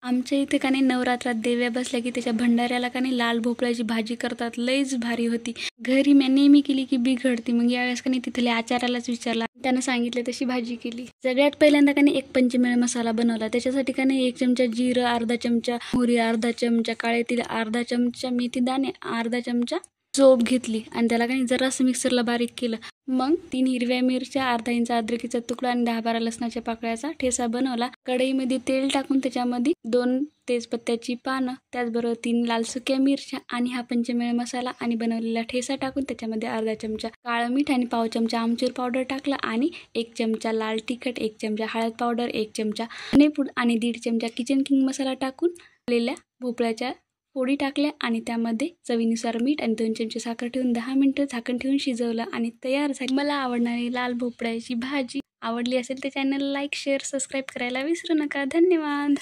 आमच्या इथे का नाही नवरात्रात देव्या बसल्या की त्याच्या भंडाऱ्याला का नाही लाल भोपळ्याची भाजी करतात, लईच भारी होती। घरी मी नेहमी केली की बिघडती, मग यावेळेस का नाही तिथल्या आचारालाच विचारला, त्यानं सांगितलं तशी भाजी केली। सगळ्यात पहिल्यांदा का नाही एक पंचमेळ मसाला बनवला। त्याच्यासाठी का नाही 1 चमचा जिरं, अर्धा चमचा मोहरी, अर्धा चमचा काळे तीळ, अर्धा चमचा मेथी दाणे, अर्धा चमचा सोप घेतली आणि त्याला काही जरासं मिक्सरला बारीक केलं। मग 3 हिरव्या मिरच्या, अर्धा इंच अद्रकीचा तुकडा आणि 10-12 लसणाच्या पाकळ्याचा ठेसा बनवला। कढईमध्ये तेल टाकून त्याच्यामध्ये 2 तेजपत्त्याची पानं, त्याचबरोबर 3 लाल सुक्या मिरच्या आणि हा पंचमेळ मसाला आणि बनवलेला ठेसा टाकून त्याच्यामध्ये अर्धा चमचा काळं मीठ आणि पाव चमचा आमचूर पावडर टाकला आणि 1 चमचा लाल तिखट, 1 चमचा हळद पावडर, 1 चमचा धनेपूड आणि 1.5 चमचा किचन किंग मसाला टाकून लेल्या भोपळ्याच्या फोडी टाकल्या आणि त्यामध्ये चवीनुसार मीठ आणि 2 चमचे साखर ठेवून 10 मिनिटं झाकण ठेवून शिजवलं आणि तयार झाली मला आवडणारी लाल भोपळ्याची भाजी। आवडली असेल तर चॅनल लाईक, शेअर, सबस्क्राईब करायला विसरू नका। धन्यवाद।